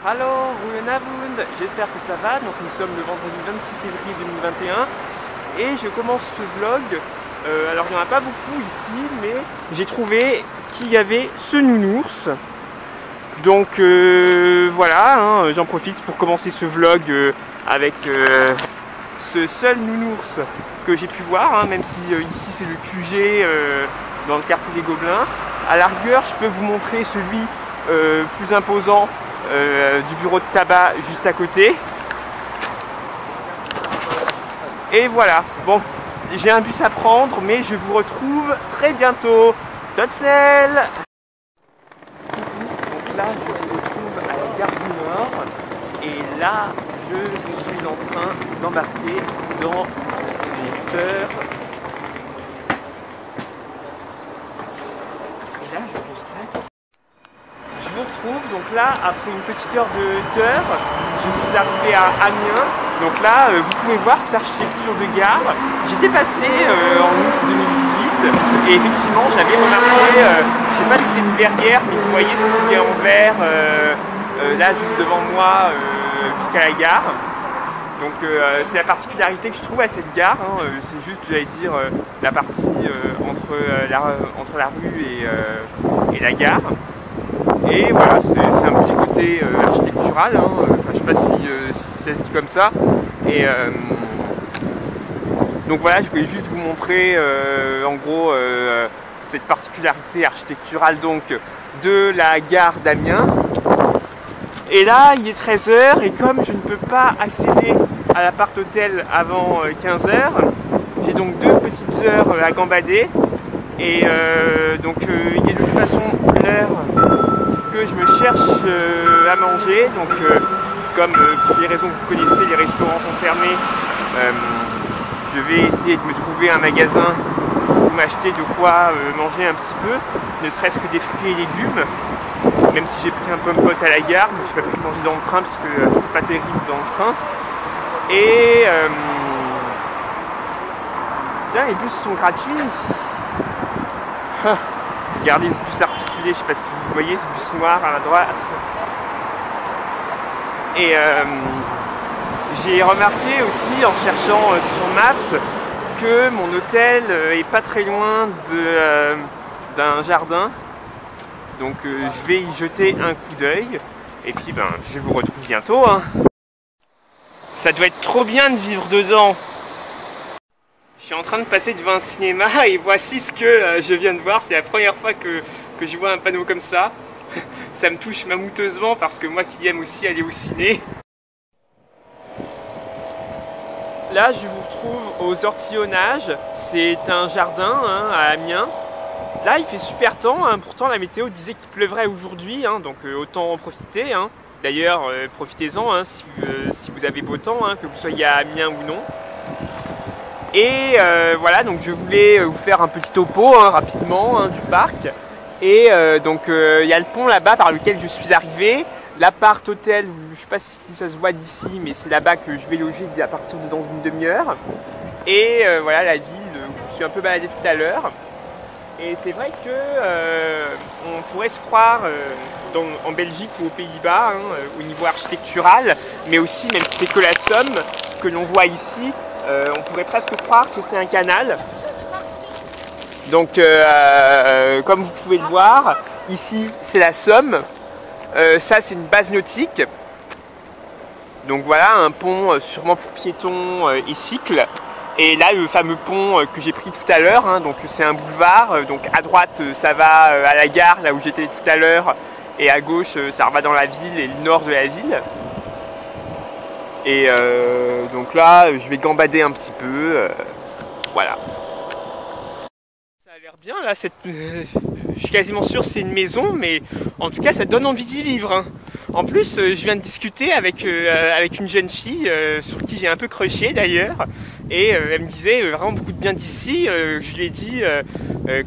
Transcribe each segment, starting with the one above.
Hallo, Goedenavond, j'espère que ça va. Donc nous sommes le vendredi 26 février 2021 et je commence ce vlog. Alors il n'y en a pas beaucoup ici, mais j'ai trouvé qu'il y avait ce nounours. Donc voilà, hein, j'en profite pour commencer ce vlog avec ce seul nounours que j'ai pu voir, hein, même si ici c'est le QG dans le quartier des Gobelins. À la rigueur, je peux vous montrer celui plus imposant du bureau de tabac juste à côté. Et voilà, bon, j'ai un bus à prendre, mais je vous retrouve très bientôt. Totsel. Donc là, je me retrouve à la gare du Nord, et là, je suis en train d'embarquer dans les heures. Et là, je constate. Je vous retrouve donc là après une petite heure de heure, je suis arrivé à Amiens. Donc là vous pouvez voir cette architecture de gare. J'étais passé en août 2018 et effectivement j'avais remarqué, je sais pas si c'est une verrière, mais vous voyez ce qu'il y a en vert là juste devant moi jusqu'à la gare. Donc c'est la particularité que je trouve à cette gare, hein. C'est juste, j'allais dire, la partie entre la rue et la gare. Et voilà, c'est un petit côté architectural, hein. Enfin, je sais pas si ça se dit comme ça. Et donc voilà, je voulais juste vous montrer en gros cette particularité architecturale donc, de la gare d'Amiens. Et là, il est 13 h et comme je ne peux pas accéder à l'appart-hôtel avant 15 h, j'ai donc 2 petites heures à gambader. Et donc il est de toute façon l'heure que je me cherche à manger. Donc comme pour les raisons que vous connaissez, les restaurants sont fermés, je vais essayer de me trouver un magasin où m'acheter de quoi manger un petit peu, ne serait-ce que des fruits et légumes, même si j'ai pris un pomme-pote à la gare, mais je n'ai pas pu le manger dans le train parce que c'était pas terrible dans le train. Et tiens, les bus sont gratuits. Regardez ce bus articulé, je ne sais pas si vous voyez ce bus noir à la droite. Et j'ai remarqué aussi en cherchant sur Maps que mon hôtel est pas très loin d'un jardin. Donc je vais y jeter un coup d'œil. Et puis je vous retrouve bientôt, hein. Ça doit être trop bien de vivre dedans. Je suis en train de passer devant un cinéma et voici ce que je viens de voir. C'est la première fois que je vois un panneau comme ça. Ça me touche mamouteusement parce que moi qui aime aussi aller au ciné. Là, je vous retrouve aux Ortillonnages. C'est un jardin, hein, à Amiens. Là, il fait super temps, hein. Pourtant la météo disait qu'il pleuvrait aujourd'hui, hein, donc autant en profiter, hein. D'ailleurs, profitez-en, hein, si vous avez beau temps, hein, que vous soyez à Amiens ou non. Et voilà, donc je voulais vous faire un petit topo, hein, rapidement, hein, du parc. Et donc il y a le pont là-bas par lequel je suis arrivé. L'appart hôtel, je ne sais pas si ça se voit d'ici, mais c'est là-bas que je vais loger à partir de dans une demi-heure. Et voilà la ville où je me suis un peu baladé tout à l'heure. Et c'est vrai que on pourrait se croire en Belgique ou aux Pays-Bas, hein, au niveau architectural, mais aussi, même si c'est que la Somme que l'on voit ici, on pourrait presque croire que c'est un canal. Donc comme vous pouvez le voir, ici c'est la Somme, ça c'est une base nautique. Donc voilà, un pont sûrement pour piétons et cycles. Et là le fameux pont que j'ai pris tout à l'heure, hein, donc c'est un boulevard, donc à droite ça va à la gare, là où j'étais tout à l'heure, et à gauche ça va dans la ville et le nord de la ville. Et donc là je vais gambader un petit peu, voilà. Ça a l'air bien là, je suis quasiment sûr que c'est une maison, mais en tout cas ça donne envie d'y vivre, hein. En plus je viens de discuter avec une jeune fille sur qui j'ai un peu crushé d'ailleurs, et elle me disait vraiment beaucoup de bien d'ici. Je lui ai dit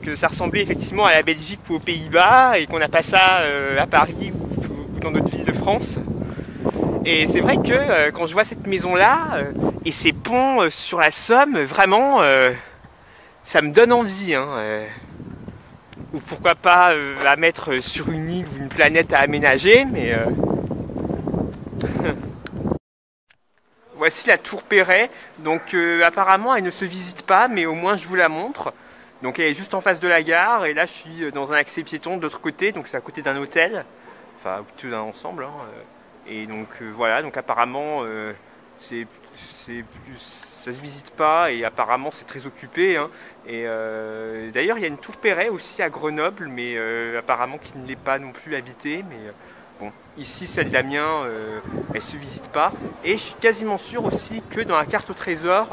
que ça ressemblait effectivement à la Belgique ou aux Pays-Bas et qu'on n'a pas ça à Paris ou dans d'autres villes de France. Et c'est vrai que quand je vois cette maison là et ces ponts sur la Somme, vraiment ça me donne envie, hein. Ou pourquoi pas à mettre sur une île ou une planète à aménager, mais Voici la tour Perret. Donc apparemment elle ne se visite pas, mais au moins je vous la montre. Donc elle est juste en face de la gare et là je suis dans un accès piéton de l'autre côté, donc c'est à côté d'un hôtel, enfin plutôt d'un ensemble. Hein. Et donc voilà, donc apparemment c'est plus, ça se visite pas et apparemment c'est très occupé. Hein. Et d'ailleurs il y a une tour Perret aussi à Grenoble, mais apparemment qui ne l'est pas non plus habitée. Mais bon, ici celle d'Amiens, elle se visite pas. Et je suis quasiment sûr aussi que dans la carte au trésor,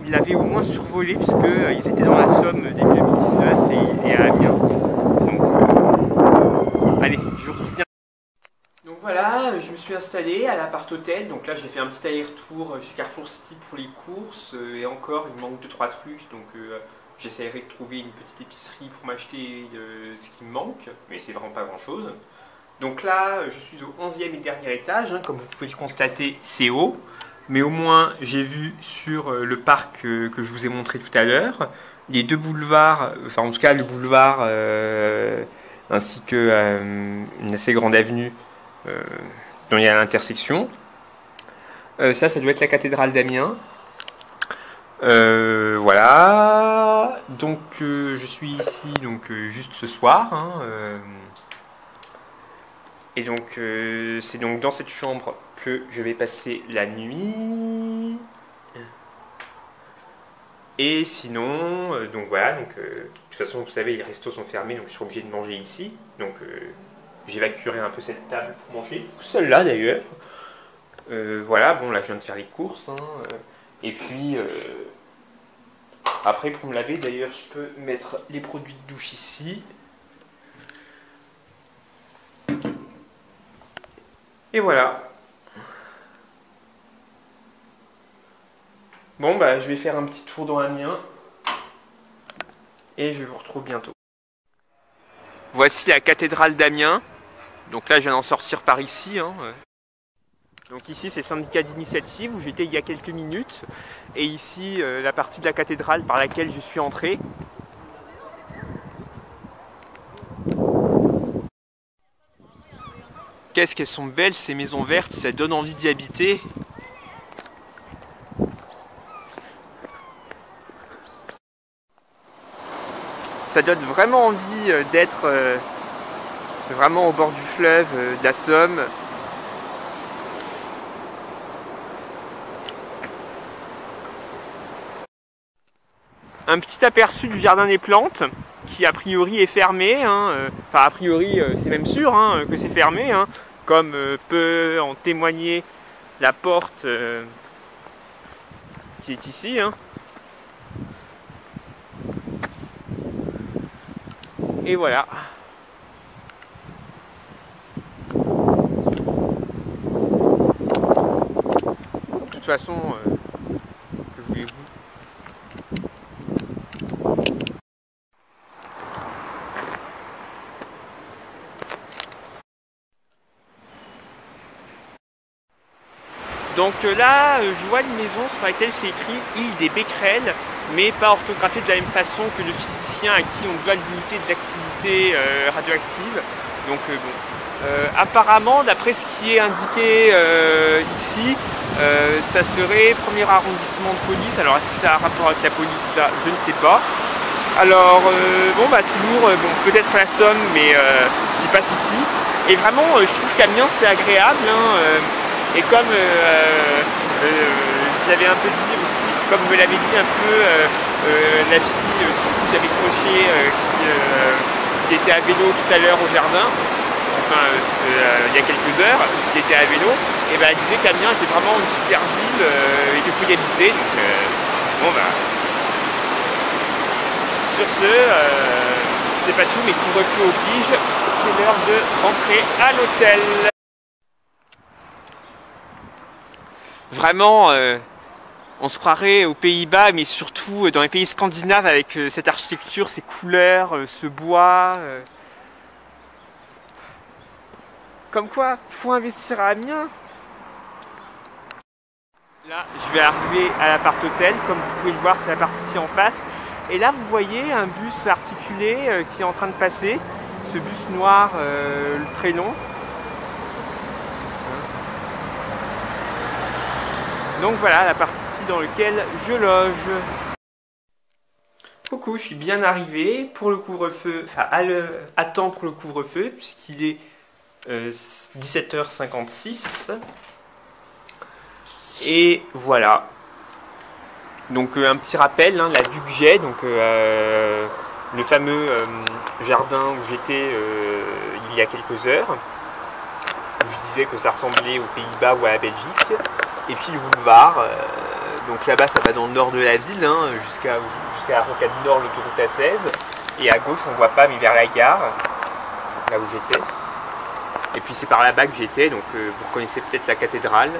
ils l'avaient au moins survolé puisqu'ils étaient dans la Somme début 2019 et à Amiens. Donc allez, je vous retrouve bien. Donc voilà, je me suis installé à l'appart hôtel. Donc là j'ai fait un petit aller-retour chez Carrefour City pour les courses. Et encore, il me manque 2-3 trucs. Donc j'essaierai de trouver une petite épicerie pour m'acheter ce qui me manque. Mais c'est vraiment pas grand chose. Donc là, je suis au 11e et dernier étage, hein, comme vous pouvez le constater, c'est haut. Mais au moins, j'ai vu sur le parc que je vous ai montré tout à l'heure, les deux boulevards, enfin en tout cas le boulevard, ainsi que une assez grande avenue dont il y a l'intersection. Ça doit être la cathédrale d'Amiens. Voilà. Donc je suis ici donc, juste ce soir. Hein, et donc, c'est donc dans cette chambre que je vais passer la nuit. Et sinon, donc voilà, donc, de toute façon, vous savez, les restos sont fermés, donc je serai obligé de manger ici. Donc, j'évacuerai un peu cette table pour manger, celle-là d'ailleurs. Voilà, bon, là, je viens de faire les courses. Hein, et puis, après, pour me laver, d'ailleurs, je peux mettre les produits de douche ici. Et voilà. Bon, bah, je vais faire un petit tour dans Amiens. Et je vous retrouve bientôt. Voici la cathédrale d'Amiens. Donc là, je viens d'en sortir par ici. Hein. Donc ici, c'est le syndicat d'initiative où j'étais il y a quelques minutes. Et ici, la partie de la cathédrale par laquelle je suis entré. Qu'est-ce qu'elles sont belles ces maisons vertes, ça donne envie d'y habiter. Ça donne vraiment envie d'être vraiment au bord du fleuve, de la Somme. Un petit aperçu du jardin des plantes qui a priori est fermé. Hein. Enfin a priori c'est même sûr hein, que c'est fermé. Hein. Comme peut en témoigner la porte qui est ici. Hein. Et voilà. De toute façon, que voulez-vous? Donc là, je vois une maison sur laquelle c'est écrit île des Becquerels, mais pas orthographiée de la même façon que le physicien à qui on doit limiter d'activité radioactive. Donc bon, apparemment, d'après ce qui est indiqué ici, ça serait premier arrondissement de police. Alors est-ce que ça a un rapport avec la police? Ça, je ne sais pas. Alors bon bah toujours bon, peut-être la Somme, mais qui passe ici. Et vraiment, je trouve qu'Amiens c'est agréable. Hein, et comme je l'avais un peu dit aussi, comme me l'avait dit un peu la fille sur qui j'avais croché qui était à vélo tout à l'heure au jardin, enfin il y a quelques heures, qui était à vélo, et ben elle disait qu'Amiens était vraiment une super ville et qu'il faut y habiter. Donc bon bah sur ce, c'est pas tout, mais couvre-feu oblige, c'est l'heure de rentrer à l'hôtel. Vraiment, on se croirait aux Pays-Bas, mais surtout dans les pays scandinaves avec cette architecture, ces couleurs, ce bois. Comme quoi, faut investir à Amiens. Là, je vais arriver à l'appart hôtel, comme vous pouvez le voir, c'est la partie en face. Et là, vous voyez un bus articulé qui est en train de passer. Ce bus noir très long. Donc voilà la partie dans laquelle je loge. Coucou, je suis bien arrivé pour le couvre-feu, enfin à temps pour le couvre-feu, puisqu'il est 17h56. Et voilà. Donc un petit rappel, hein, la vue que j'ai, donc le fameux jardin où j'étais il y a quelques heures, où je disais que ça ressemblait aux Pays-Bas ou à la Belgique, et puis le boulevard, donc là-bas ça va dans le nord de la ville, hein, jusqu'à la rocade nord, l'autoroute A16, et à gauche on voit pas mais vers la gare, là où j'étais, et puis c'est par là-bas que j'étais, donc vous reconnaissez peut-être la cathédrale,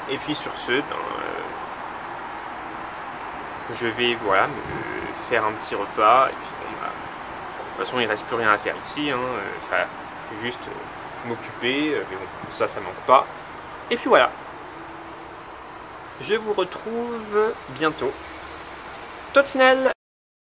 et puis sur ce, je vais voilà, me faire un petit repas, et puis bon, bah, de toute façon il ne reste plus rien à faire ici, hein, juste m'occuper, mais bon, ça manque pas. Et puis voilà, je vous retrouve bientôt. Tot snel!